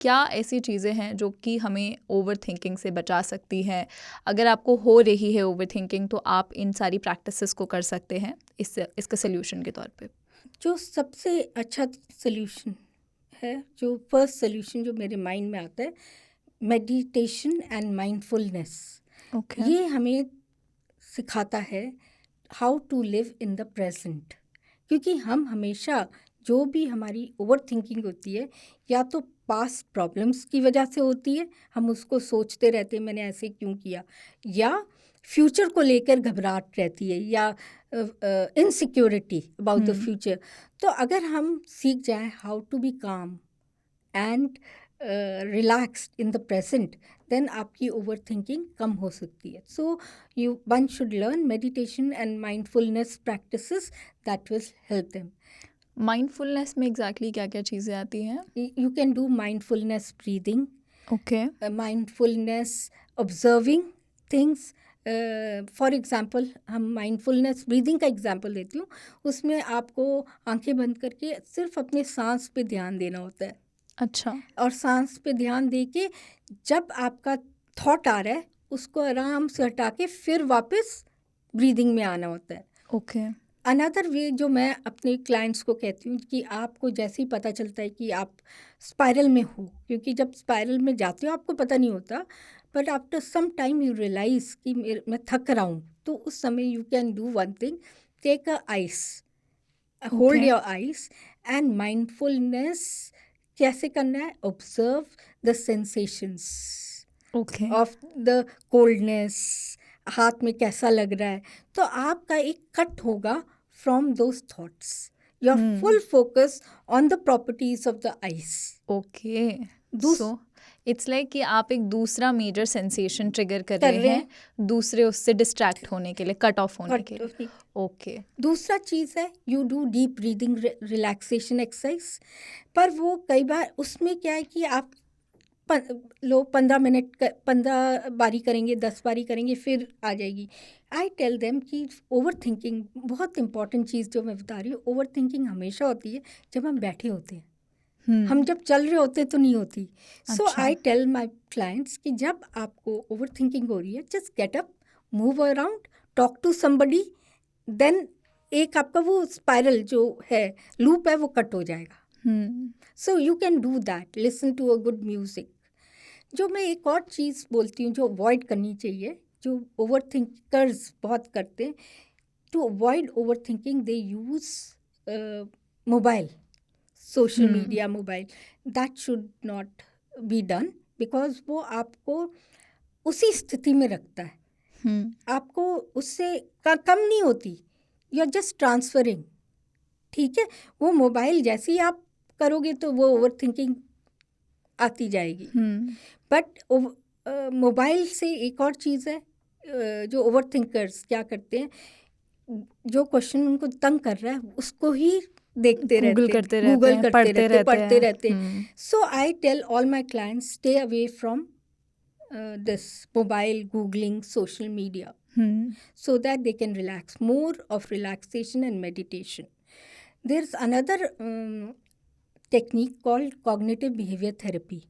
क्या ऐसी चीज़ें हैं जो कि हमें ओवर थिंकिंग से बचा सकती हैं? अगर आपको हो रही है ओवर थिंकिंग तो आप इन सारी प्रैक्टिसेस को कर सकते हैं इसका सॉल्यूशन के तौर पे। जो सबसे अच्छा सॉल्यूशन है, जो फर्स्ट सॉल्यूशन जो मेरे माइंड में आता है, मेडिटेशन एंड माइंडफुलनेस। ओके। ये हमें सिखाता है how to live in the present, क्योंकि हम हमेशा जो भी हमारी ओवर थिंकिंग होती है या तो पास्ट प्रॉब्लम्स की वजह से होती है, हम उसको सोचते रहते हैं मैंने ऐसे क्यों किया, या फ्यूचर को लेकर घबराहट रहती है, या इनसिक्योरिटी अबाउट द फ्यूचर। तो अगर हम सीख जाएं how to be calm and relaxed in the present, then आपकी ओवर थिंकिंग कम हो सकती है. So one should learn meditation and mindfulness practices that will help them. Mindfulness में एग्जैक्टली क्या क्या चीज़ें आती हैं? You can do mindfulness breathing, okay. mindfulness observing things. For example हम माइंडफुलनेस ब्रीदिंग का एग्ज़ाम्पल देती हूँ. उसमें आपको आंखें बंद करके सिर्फ अपने सांस पे ध्यान देना होता है, अच्छा। और सांस पे ध्यान दे के जब आपका थॉट आ रहा है उसको आराम से हटा के फिर वापस ब्रीदिंग में आना होता है. ओके। अनदर वे जो मैं अपने क्लाइंट्स को कहती हूँ कि आपको जैसे ही पता चलता है कि आप स्पाइरल में हो, क्योंकि जब स्पाइरल में जाते हो आपको पता नहीं होता, but after some time you realize कि मैं थक रहा हूँ, तो उस समय you can do one thing, take a ice, hold your ice and mindfulness. कैसे करना है? Observe the sensations okay. Of the coldness, हाथ में कैसा लग रहा है. तो आपका एक कट होगा from those thoughts. Your full focus on the properties of the ice. Okay. So it's like कि आप एक दूसरा मेजर सेंसेशन ट्रिगर कर कर रहे रहे हैं दूसरे उससे डिस्ट्रैक्ट होने के लिए, कट ऑफ होने के लिए. ओके. दूसरा चीज़ है you do deep breathing relaxation exercise. पर वो कई बार उसमें क्या है कि आप लोग 15 मिनट 15 बारी करेंगे, 10 बारी करेंगे, फिर आ जाएगी. आई टेल देम कि ओवर थिंकिंग बहुत इंपॉर्टेंट चीज़ जो मैं बता रही हूँ, ओवर थिंकिंग हमेशा होती है जब हम बैठे होते हैं. हम जब चल रहे होते तो नहीं होती. सो आई टेल माई क्लाइंट्स कि जब आपको ओवर थिंकिंग हो रही है, just get up, move around, talk to somebody, then एक आपका वो स्पाइरल जो है, लूप है, वो कट हो जाएगा. So you can do that. Listen to a good music. जो मैं एक और चीज़ बोलती हूँ जो अवॉइड करनी चाहिए, जो ओवर थिंकर्स बहुत करते हैं, to avoid over thinking they use mobile, social media, mobile. That should not be done, because वो आपको उसी स्थिति में रखता है. आपको उससे कम नहीं होती, यू आर जस्ट ट्रांसफरिंग. ठीक है, वो मोबाइल जैसे ही आप करोगे तो वो ओवर थिंकिंग आती जाएगी. बट मोबाइल से एक और चीज़ है, जो ओवर थिंकर्स क्या करते हैं, जो क्वेश्चन उनको तंग कर रहा है उसको ही देखते रहते, गूगल करते रहते, पढ़ते रहते. So I tell all my clients, stay away from this mobile, googling, social media, so that they can relax. More of relaxation and meditation. There's another technique called cognitive behavior therapy.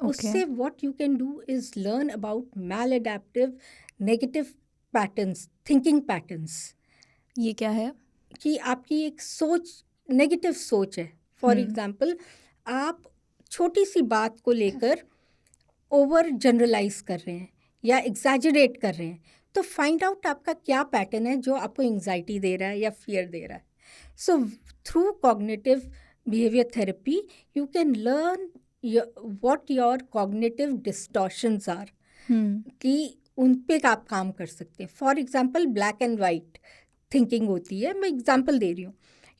Usse what you can do is learn about maladaptive negative patterns, thinking patterns. ये क्या है? कि आपकी एक सोच, negative सोच है. For example, आप छोटी सी बात को लेकर ओवर जनरलाइज कर रहे हैं या एग्जैजरेट कर रहे हैं, तो फाइंड आउट आपका क्या पैटर्न है जो आपको एंग्जाइटी दे रहा है या फियर दे रहा है. So through cognitive behaviour therapy you can learn what your cognitive distortions are, कि उन पे आप काम कर सकते हैं. For example, black and white thinking होती है. मैं एग्जाम्पल दे रही हूँ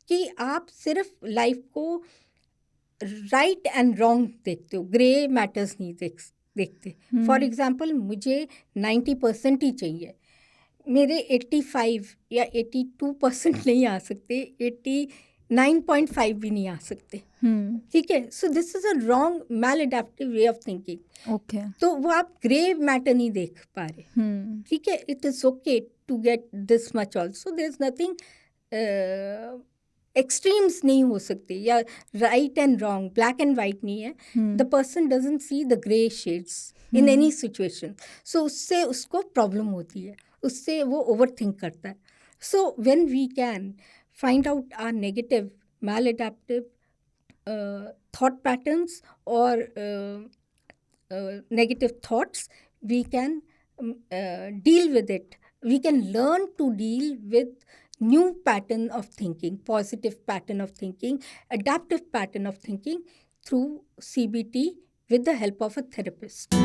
कि आप सिर्फ लाइफ को राइट एंड रॉन्ग देखते हो, ग्रे मैटर्स नहीं देखते. फॉर एग्जाम्पल, मुझे 90% ही चाहिए, मेरे 85 या 82% नहीं आ सकते, 89.5 भी नहीं आ सकते. ठीक है, so this is a wrong maladaptive way of thinking. Okay. तो वो आप ग्रे मैटर नहीं देख पा रहे. ठीक है, it is okay to get this much also. There is nothing extremes नहीं हो सकते, या right and wrong, black and white नहीं है. The person doesn't see the grey shades in any situation. So उससे उसको प्रॉब्लम होती है, उससे वो ओवर थिंक करता है. So when we can find out our negative, maladaptive thought patterns or negative thoughts, we can deal with it. We can learn to deal with new pattern of thinking, positive pattern of thinking, adaptive pattern of thinking through CBT with the help of a therapist.